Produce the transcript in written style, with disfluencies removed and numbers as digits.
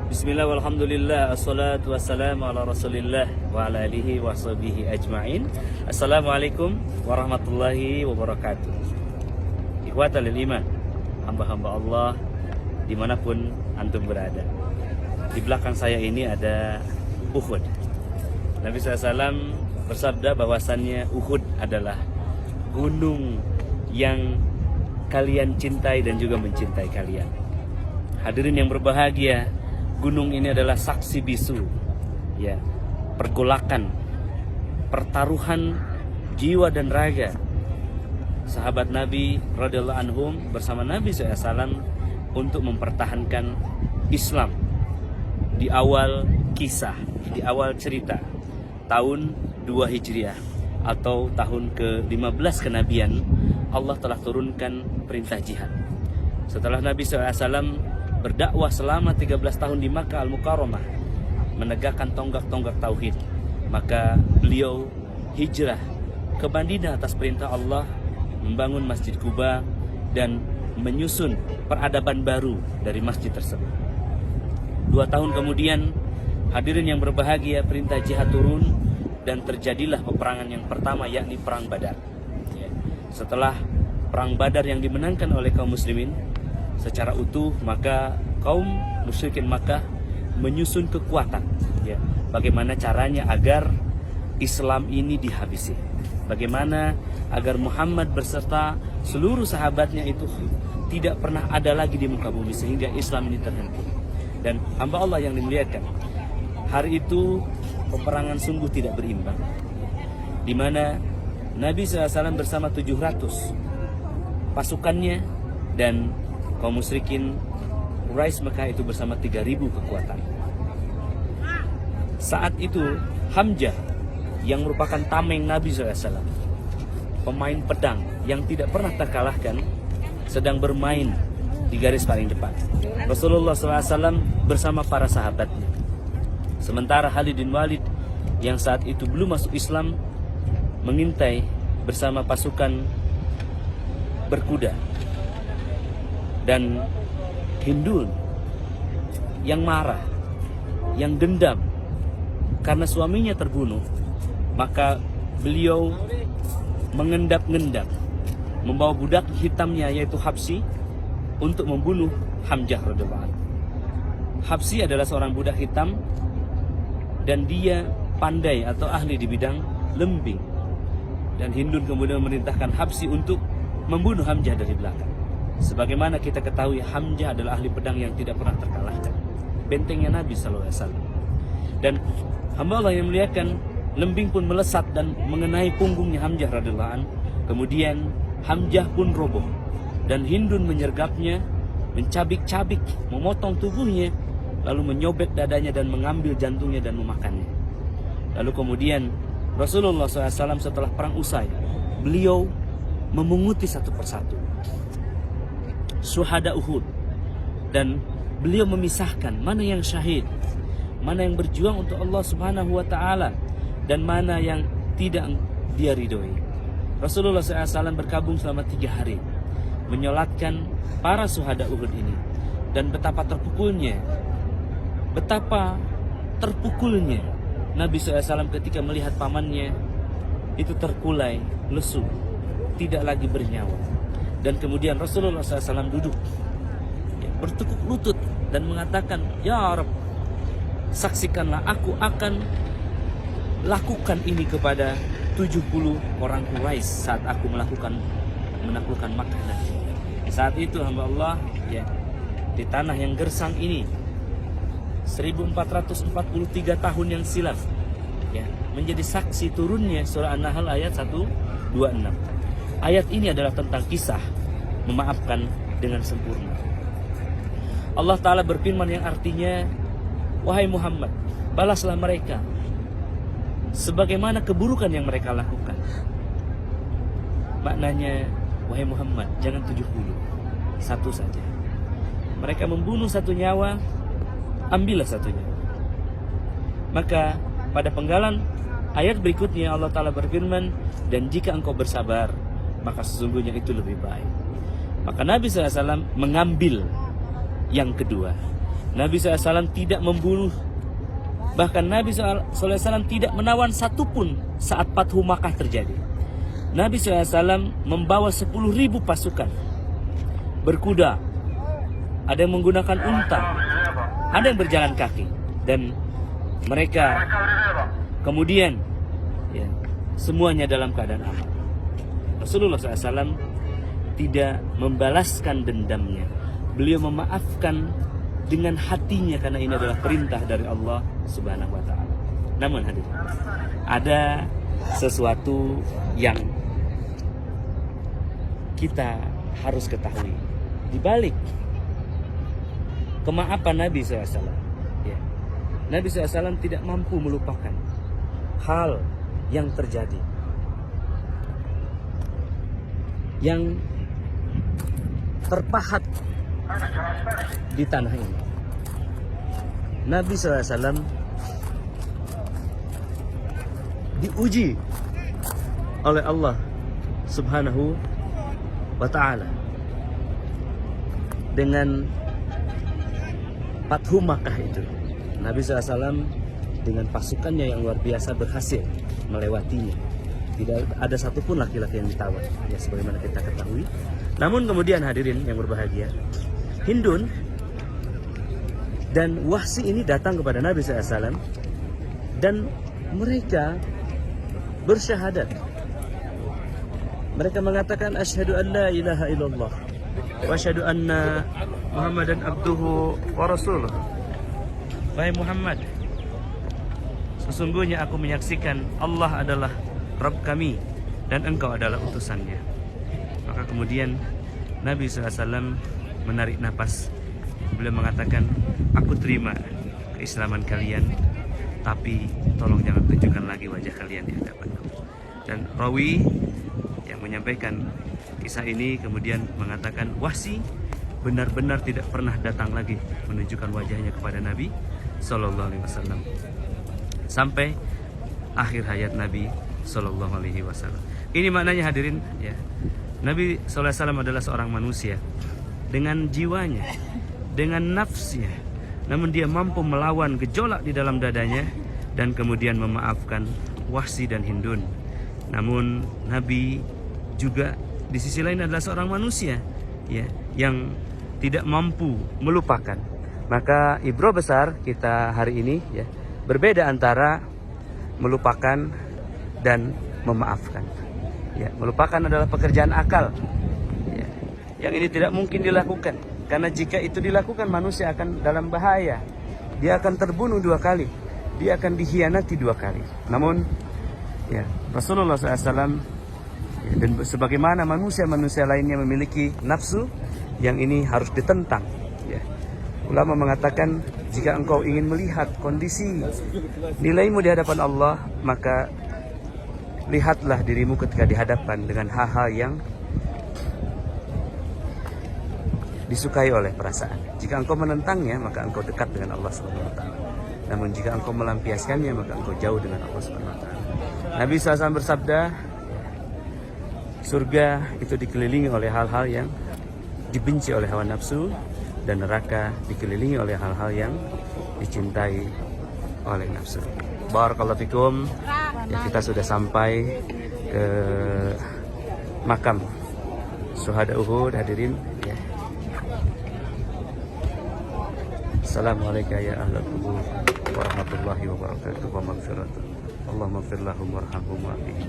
Bismillah walhamdulillah assalatu wassalamu ala rasulillah wa ala alihi wa sahbihi ajma'in. Assalamualaikum warahmatullahi wabarakatuh. Ikhwatal iman, hamba-hamba Allah dimanapun antum berada. Di belakang saya ini ada Uhud. Nabi SAW bersabda bahwasannya Uhud adalah gunung yang kalian cintai dan juga mencintai kalian. Hadirin yang berbahagia, gunung ini adalah saksi bisu, ya, pergolakan, pertaruhan jiwa dan raga sahabat Nabi radhiyallahu anhum bersama Nabi SAW untuk mempertahankan Islam di awal kisah, di awal cerita tahun 2 Hijriah atau tahun ke-15 kenabian. Allah telah turunkan perintah jihad. Setelah Nabi SAW berdakwah selama 13 tahun di Makkah Al-Mukarramah, menegakkan tonggak-tonggak tauhid, maka beliau hijrah ke Madinah atas perintah Allah, membangun Masjid Quba dan menyusun peradaban baru dari masjid tersebut. 2 tahun kemudian, hadirin yang berbahagia, perintah jihad turun dan terjadilah peperangan yang pertama, yakni Perang Badar. Setelah Perang Badar yang dimenangkan oleh kaum muslimin secara utuh, maka kaum musyrikin Makkah menyusun kekuatan, ya, bagaimana caranya agar Islam ini dihabisi, bagaimana agar Muhammad beserta seluruh sahabatnya itu tidak pernah ada lagi di muka bumi sehingga Islam ini terhenti. Dan hamba Allah yang dimuliakan, hari itu peperangan sungguh tidak berimbang, di mana Nabi SAW bersama 700 pasukannya dan kaum musyrikin Quraisy Mekah itu bersama 3.000 kekuatan. Saat itu Hamzah yang merupakan tameng Nabi SAW, pemain pedang yang tidak pernah terkalahkan, sedang bermain di garis paling depan. Rasulullah SAW bersama para sahabatnya. Sementara Khalid bin Walid yang saat itu belum masuk Islam mengintai bersama pasukan berkuda. Dan Hindun yang marah, yang dendam karena suaminya terbunuh, maka beliau mengendap-endap membawa budak hitamnya yaitu Habsyi untuk membunuh Hamzah radhiyallahu anhu. Habsyi adalah seorang budak hitam dan dia pandai atau ahli di bidang lembing. Dan Hindun kemudian memerintahkan Habsyi untuk membunuh Hamzah dari belakang. Sebagaimana kita ketahui, Hamzah adalah ahli pedang yang tidak pernah terkalahkan, bentengnya Nabi SAW. Dan hamba Allah yang muliakan, lembing pun melesat dan mengenai punggungnya Hamzah radhiyallahu anhu. Kemudian Hamzah pun roboh dan Hindun menyergapnya, mencabik-cabik, memotong tubuhnya, lalu menyobek dadanya dan mengambil jantungnya dan memakannya. Lalu kemudian Rasulullah SAW setelah perang usai, beliau memunguti satu persatu syuhada Uhud dan beliau memisahkan mana yang syahid, mana yang berjuang untuk Allah Subhanahu wa taala dan mana yang tidak dia ridhoi. Rasulullah SAW berkabung selama 3 hari menyolatkan para syuhada Uhud ini, dan betapa terpukulnya Nabi SAW ketika melihat pamannya itu terkulai, lesu, tidak lagi bernyawa. Dan kemudian Rasulullah SAW duduk, bertekuk lutut dan mengatakan, "Ya Rabb, saksikanlah aku akan lakukan ini kepada 70 orang Quraisy saat aku menaklukkan Makkah nanti." Saat itu hamba Allah, ya, di tanah yang gersang ini 1443 tahun yang silam, ya, menjadi saksi turunnya surah An-Nahl ayat 126. Ayat ini adalah tentang kisah memaafkan dengan sempurna. Allah Ta'ala berfirman yang artinya, "Wahai Muhammad, balaslah mereka sebagaimana keburukan yang mereka lakukan." Maknanya, wahai Muhammad, jangan 70, satu saja. Mereka membunuh satu nyawa, ambillah satu nyawa. Maka pada penggalan ayat berikutnya Allah Ta'ala berfirman, "Dan jika engkau bersabar, maka sesungguhnya itu lebih baik." Maka Nabi SAW mengambil yang kedua, Nabi SAW tidak membunuh. Bahkan Nabi SAW tidak menawan satupun saat Fathu Makkah terjadi. Nabi SAW membawa 10.000 pasukan berkuda, ada yang menggunakan unta, ada yang berjalan kaki, dan mereka kemudian ya, semuanya dalam keadaan aman. Rasulullah SAW tidak membalaskan dendamnya. Beliau memaafkan dengan hatinya karena ini adalah perintah dari Allah Subhanahu wa taala. Namun hadirin, ada sesuatu yang kita harus ketahui di balik kemaafan Nabi SAW. Ya. Nabi SAW tidak mampu melupakan hal yang terjadi, yang terpahat di tanah ini. Nabi SAW diuji oleh Allah Subhanahu wa ta'ala dengan Fathu Makkah itu. Nabi SAW dengan pasukannya yang luar biasa berhasil melewatinya. Tidak ada satupun laki-laki yang ditawan, ya sebagaimana kita ketahui. Namun kemudian hadirin yang berbahagia, Hindun dan Wahsy ini datang kepada Nabi SAW dan mereka bersyahadat. Mereka mengatakan asyhadu an la ilaha illallah wa asyhadu anna Muhammadan abduhu wa rasuluh. Wahai Muhammad, sesungguhnya aku menyaksikan Allah adalah Rabb kami dan engkau adalah utusannya. Maka kemudian Nabi SAW menarik napas. Beliau mengatakan, aku terima keislaman kalian, tapi tolong jangan tunjukkan lagi wajah kalian di hadapanku. Dan rawi yang menyampaikan kisah ini kemudian mengatakan, Wahsy benar-benar tidak pernah datang lagi menunjukkan wajahnya kepada Nabi Sallallahu Alaihi Wasallam sampai akhir hayat Nabi Sallallahu Alaihi Wasallam. Ini maknanya hadirin, ya, Nabi Sallallahu Alaihi Wasallam adalah seorang manusia dengan jiwanya, dengan nafsnya, namun dia mampu melawan gejolak di dalam dadanya dan kemudian memaafkan Wahsy dan Hindun. Namun Nabi juga di sisi lain adalah seorang manusia, ya, yang tidak mampu melupakan. Maka ibro besar kita hari ini, ya, berbeda antara melupakan dan memaafkan. Ya, melupakan adalah pekerjaan akal, ya, yang ini tidak mungkin dilakukan, karena jika itu dilakukan manusia akan dalam bahaya. Dia akan terbunuh 2 kali, dia akan dikhianati 2 kali. Namun ya, Rasulullah SAW ya, dan sebagaimana manusia-manusia lainnya memiliki nafsu yang ini harus ditentang, ya. Ulama mengatakan jika engkau ingin melihat kondisi nilaimu di hadapan Allah, maka lihatlah dirimu ketika dihadapkan dengan hal-hal yang disukai oleh perasaan. Jika engkau menentangnya, maka engkau dekat dengan Allah SWT. Namun jika engkau melampiaskannya, maka engkau jauh dengan Allah SWT. Nabi SAW bersabda, surga itu dikelilingi oleh hal-hal yang dibenci oleh hawa nafsu, dan neraka dikelilingi oleh hal-hal yang dicintai oleh nafsu. Barakallahu fikum. Ya, kita sudah sampai ke makam syuhada Uhud, hadirin, ya. Assalamualaikum ya ahlal qubur warahmatullahi wabarakatuh wa maghfiratuh. Allahumma ighfir lahum warhamhum wa'afihim.